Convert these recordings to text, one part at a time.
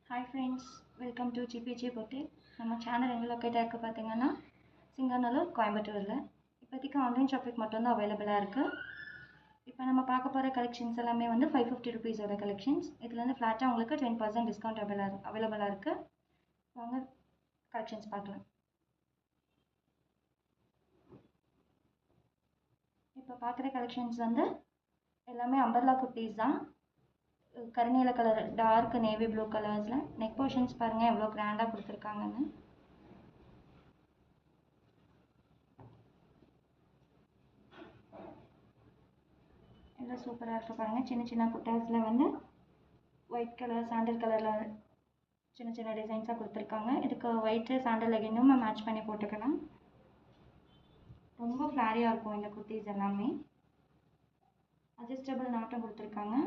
Hi friends, welcome to GPG Boutique. நம்ம channel எங்கே locate ஆகிருக்கு பார்த்தீங்கன்னா சிங்கநல்லூர் கோயம்புத்தூரில். இப்போதைக்கு ஆன்லைன் ஷாப்பிங் மட்டும்தான் அவைலபிளாக இருக்குது. இப்போ நம்ம பார்க்க போகிற கலெக்ஷன்ஸ் எல்லாமே வந்து 550 ருபீஸோட கலெக்ஷன்ஸ். இதில் வந்து ஃப்ளாட்டாக உங்களுக்கு 10% டிஸ்கவுண்ட் அவைலபிளாக இருக்குது. வாங்க கலெக்ஷன்ஸ் பார்க்கலாம். இப்போ பார்க்குற கலெக்ஷன்ஸ் வந்து எல்லாமே அம்பர்லா குர்த்திஸ் தான். கருநீல கலர் டார்க் நேவி ப்ளூ கலர்ஸில் நெக் போர்ஷன்ஸ் பாருங்கள் எவ்வளோ கிராண்டாக கொடுத்துருக்காங்கன்னு. எல்லாம் சூப்பராக இருக்குது பாருங்கள். சின்ன சின்ன குட்டாஸில் வந்து ஒயிட் கலர் சாண்டல் கலரில் சின்ன சின்ன டிசைன்ஸாக கொடுத்துருக்காங்க. இதுக்கு ஒயிட்டு சாண்டல் லெகினும் மேட்ச் பண்ணி போட்டுக்கலாம். ரொம்ப ஃப்ளாரியாக இருக்கும் இந்த குர்த்திஸ் எல்லாமே. அட்ஜஸ்டபிள் நாட்டும் கொடுத்துருக்காங்க.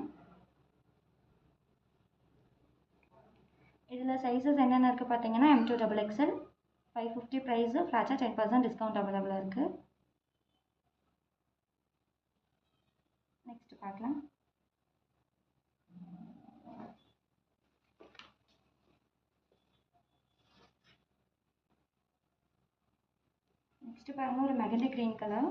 இதில் சைஸஸ் என்னென்ன இருக்குது பார்த்தீங்கன்னா M2 XXL 550 ப்ரைஸு, ஃப்ளாட்டாக 10% டிஸ்கவுண்ட் அவைலபிளாக இருக்குது. நெக்ஸ்ட் பார்க்கலாம். நெக்ஸ்ட் பாருங்கள், ஒரு மெகந்தி க்ரீன் கலர்.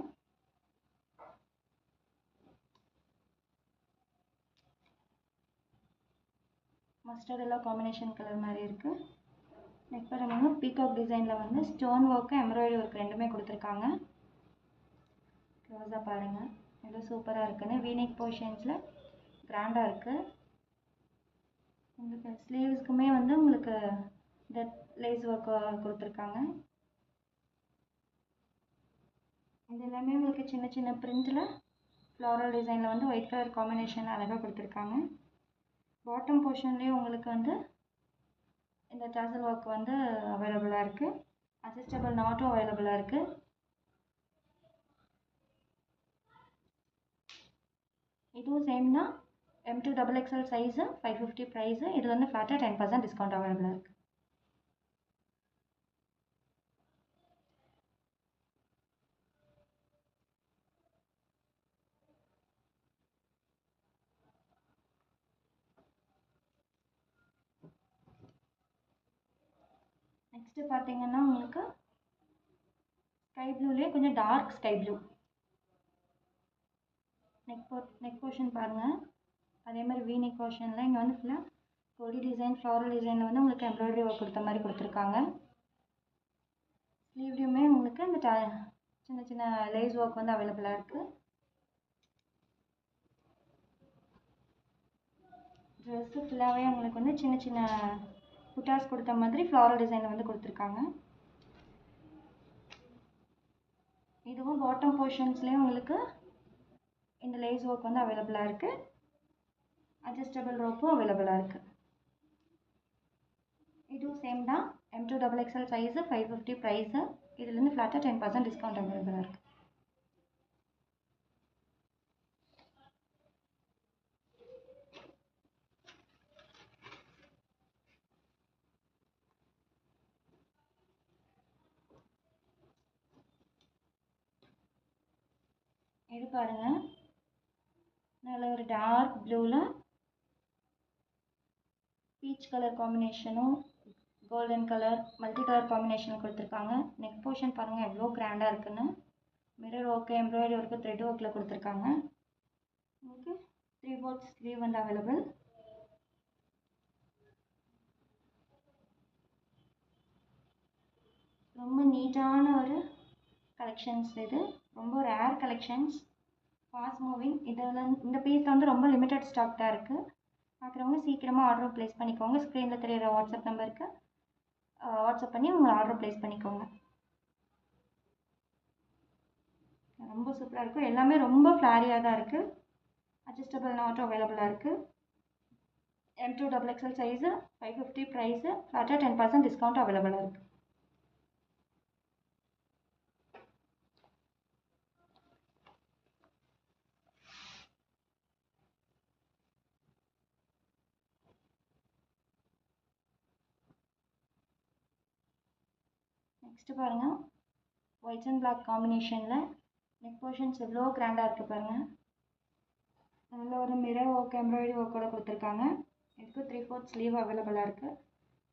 மஸ்டர்ட் எல்லாம் காம்பினேஷன் கலர் மாதிரி இருக்குது. நெக் பாருங்க, பீகாக் டிசைனில் வந்து ஸ்டோன் ஒர்க்கு எம்ப்ராய்டரி ஒர்க் ரெண்டுமே கொடுத்துருக்காங்க. க்ளோஸாக பாருங்கள் எவ்வளோ சூப்பராக இருக்குன்னு. வீநெக் போர்ஷன்ஸில் கிராண்டாக இருக்குது. உங்களுக்கு ஸ்லீவ்ஸ்க்குமே வந்து உங்களுக்கு இந்த லேஸ் ஒர்க் கொடுத்துருக்காங்க. இது எல்லாமே உங்களுக்கு சின்ன சின்ன பிரிண்டில் ஃப்ளாரல் டிசைனில் வந்து ஒயிட் கலர் காம்பினேஷன் அழகாக கொடுத்துருக்காங்க. பாட்டம் போர்ஷன்லேயும் உங்களுக்கு வந்து இந்த டசல் ஒர்க் வந்து அவைலபிளாக இருக்குது. அட்ஜஸ்டபிள் நாட்டும் அவைலபிளாக இருக்குது. இதுவும் சேம் தான். M2 XXL size, 550 price. இது வந்து ஃப்ளாட்டாக 10% டிஸ்கவுண்ட் அவைலபிளாக இருக்குது. நெக்ஸ்ட்டு பார்த்தீங்கன்னா உங்களுக்கு ஸ்கை ப்ளூலேயே கொஞ்சம் dark sky blue. Neck portion பாருங்கள். அதே மாதிரி வி நெக் போர்ஷனில் இங்கே வந்து ஃபுல்லாக கொடி டிசைன் ஃப்ளாரல் டிசைனில் வந்து உங்களுக்கு எம்ப்ராய்டரி ஒர்க் கொடுத்த மாதிரி கொடுத்துருக்காங்க. ஸ்லீவ்லேயுமே உங்களுக்கு இந்த சின்ன சின்ன லேஸ் ஒர்க் வந்து அவைலபிளாக இருக்குது. ட்ரெஸ்ஸு ஃபுல்லாகவே உங்களுக்கு வந்து சின்ன சின்ன புட்டாஸ் கொடுத்த மாதிரி ஃப்ளாரல் டிசைனில் வந்து கொடுத்துருக்காங்க. இதுவும் பாட்டம் போர்ஷன்ஸ்லேயும் உங்களுக்கு இந்த லேஸ் ஒர்க் வந்து அவைலபிளாக இருக்குது. அட்ஜஸ்டபிள் ரோப்பும் அவைலபிளாக இருக்குது. இதுவும் சேம் தான். M2 XXL size, 550 price. இதுலேருந்து ஃப்ளாட்டாக 10% டிஸ்கவுண்ட் அவைலபிளாக இருக்குது. இது பாருங்கள், நல்ல ஒரு டார்க் ப்ளூவில் பீச் கலர் காம்பினேஷனும் கோல்டன் கலர் மல்டி கலர் காம்பினேஷனும் கொடுத்துருக்காங்க. நெக் போர்ஷன் பாருங்கள் எவ்வளோ கிராண்டாக இருக்குன்னு. Mirror work embroidery work thread ஒர்க்கில் கொடுத்துருக்காங்க. உங்களுக்கு 3/4 ஸ்லீவ் வந்து அவைலபிள். ரொம்ப நீட்டான ஒரு கலெக்ஷன்ஸ். இது ரொம்ப ரேர் கலெக்ஷன்ஸ், ஃபாஸ்ட் மூவிங். இதெல்லாம் இந்த பீஸ் வந்து ரொம்ப லிமிட்டட் ஸ்டாக் தான் இருக்குது. பார்க்குறவங்க சீக்கிரமாக ஆர்டர் ப்ளேஸ் பண்ணிக்கோங்க. ஸ்க்ரீனில் தெரியிற வாட்ஸ்அப் நம்பருக்கு வாட்ஸ்அப் பண்ணி உங்கள் ஆர்டர் ப்ளேஸ் பண்ணிக்கோங்க. ரொம்ப சூப்பராக இருக்கும். எல்லாமே ரொம்ப ஃப்ளாரியாக தான் இருக்குது. அட்ஜஸ்டபிள் நாட்டும் அவைலபிளாக இருக்குது. M2 XXL சைஸு, 550 ப்ரைஸு, ஃப்ளாட்டாக 10% டிஸ்கவுண்ட் அவைலபிளாக இருக்குது. நெக்ஸ்ட்டு பாருங்கள், ஒயிட் அண்ட் பிளாக் காம்பினேஷனில் நெக் போர்ஷன்ஸ் எவ்வளோ கிராண்டாக இருக்குது பாருங்கள். நல்ல ஒரு மிரர் ஒர்க் எம்ப்ராய்டரி ஒர்க்கோட கொடுத்துருக்காங்க. இதுக்கு 3/4 ஸ்லீவ் அவைலபிளாக இருக்குது.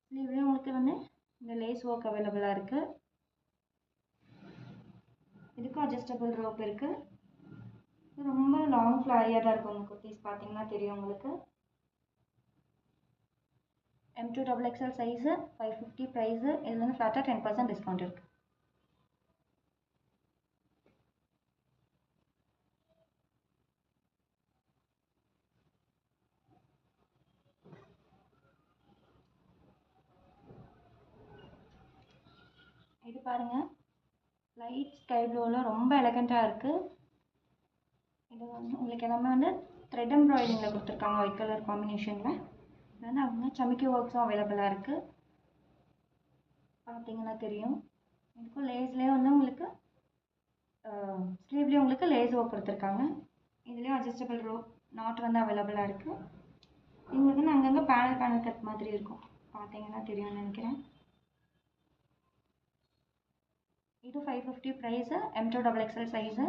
ஸ்லீவ்லேயும் உங்களுக்கு வந்து இந்த லேஸ் ஒர்க் அவைலபிளாக இருக்குது. இதுக்கும் அட்ஜஸ்டபிள் ரோப் இருக்குது. இது ரொம்ப லாங் ஃப்ளாரியாக தான் இருக்கும். உங்கள் குர்த்திஸ் பார்த்தீங்கன்னா தெரியும் உங்களுக்கு. M2XXL size 550 price. இதில் வந்து ஃப்ளாட்டாக 10% டிஸ்கவுண்ட் இருக்குது. இது பாருங்கள், லைட் ஸ்கை ப்ளூவில் ரொம்ப எலகண்ட்டாக இருக்குது. இது வந்து உங்களுக்கு எல்லாமே வந்து த்ரெட் எம்ப்ராய்டிங்கில் கொடுத்துருக்காங்க, ஒயிட் கலர் காம்பினேஷனில். இது வந்து அவங்க சமிக்கி ஒர்க்ஸும் அவைலபிளாக இருக்குது. பார்த்தீங்கன்னா தெரியும். இதுக்கும் லேஸ்லேயே வந்து உங்களுக்கு ஸ்லீவ்லேயும் உங்களுக்கு லேஸ் ஒர்க் கொடுத்துருக்காங்க. இதுலேயும் அட்ஜஸ்டபிள் ரோப் நாட் வந்து அவைலபிளாக இருக்குது. உங்களுக்கு வந்து அங்கங்கே பேனல் கட் மாதிரி இருக்கும். பார்த்தீங்கன்னா தெரியும்னு நினைக்கிறேன். இது 550 ப்ரைஸு. M2XXL சைஸு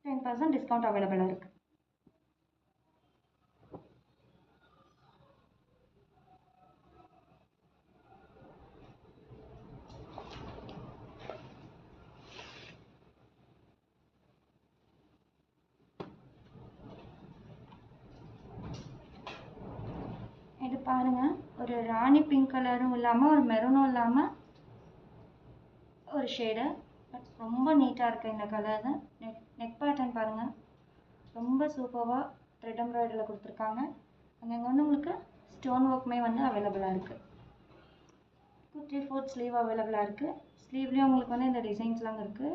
10% டிஸ்கவுண்ட் அவைலபிளாக இருக்குது. இது பாருங்கள், ஒரு ராணி பிங்க் கலரும் இல்லாமல் ஒரு மெரூனும் இல்லாமல் ஒரு ஷேடு. ரொம்ப நீட்டாக இருக்குது இந்த கலர். நெக் பேட்டர்ன் பாருங்கள், ரொம்ப சூப்பராக த்ரெட் எம்ப்ராய்டரியில் கொடுத்துருக்காங்க. அங்கே வந்து உங்களுக்கு ஸ்டோன் ஒர்க்குமே வந்து அவைலபிளாக இருக்குது. 3/4 ஸ்லீவ் அவைலபிளாக இருக்குது. ஸ்லீவ்லேயும் உங்களுக்கு வந்து இந்த டிசைன்ஸ்லாம் இருக்குது.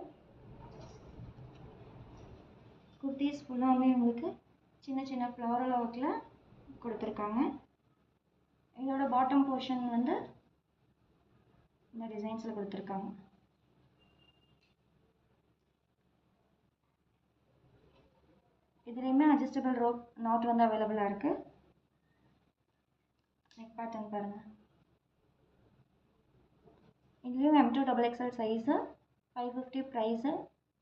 குர்த்திஸ் ஃபுல்லாகவே உங்களுக்கு சின்ன சின்ன ஃப்ளாரல் ஒர்க்கில் கொடுத்துருக்காங்க. இதோட பாட்டம் போர்ஷன் வந்து இந்த டிசைன்ஸில் கொடுத்துருக்காங்க. இதுலேயுமே அட்ஜஸ்டபிள் ரோப் நாட் வந்து அவைலபிளாக இருக்குது. நெக் பேட்டர்ன் பாருங்கள். இதுலேயும் M2XXL சைஸு 550 ப்ரைஸு.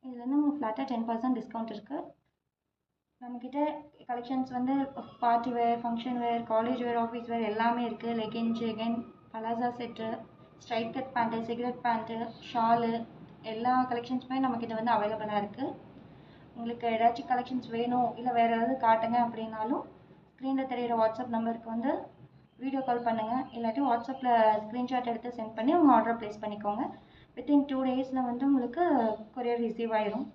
இதில் வந்து உங்களுக்கு ஃப்ளாட்டாக 10% டிஸ்கவுண்ட் இருக்குது. நம்மக்கிட்ட கலெக்ஷன்ஸ் வந்து party wear, function wear, college wear, office wear எல்லாமே இருக்குது. Legging, jegging, palazzo set, straight cut pant, cigarette pant, shawl எல்லா கலெக்ஷன்ஸுமே நம்மக்கிட்ட வந்து அவைலபிளாக இருக்குது. உங்களுக்கு ஏதாச்சும் கலெக்ஷன்ஸ் வேணும், இல்லை வேறு ஏதாவது காட்டுங்க அப்படின்னாலும் ஸ்க்ரீனில் தெரிகிற வாட்ஸ்அப் நம்பருக்கு வந்து வீடியோ கால் பண்ணுங்கள். இல்லாட்டி வாட்ஸ்அப்பில் ஸ்க்ரீன்ஷாட் எடுத்து சென்ட் பண்ணி உங்கள் ஆர்டரை ப்ளேஸ் பண்ணிக்கோங்க. வித்தின் 2 டேஸில் வந்து உங்களுக்கு கொரியர் ரிசீவ் ஆயிரும்.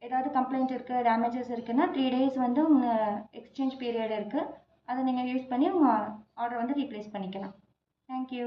ஏதாவது கம்ப்ளைண்ட் இருக்குது, டேமேஜஸ் இருக்குன்னா 3 டேஸ் வந்து உங்கள் எக்ஸ்சேஞ்ச் பீரியட் இருக்குது. அதை நீங்கள் யூஸ் பண்ணி உங்கள் ஆர்டரை வந்து ரீப்ளேஸ் பண்ணிக்கலாம். தேங்க்யூ.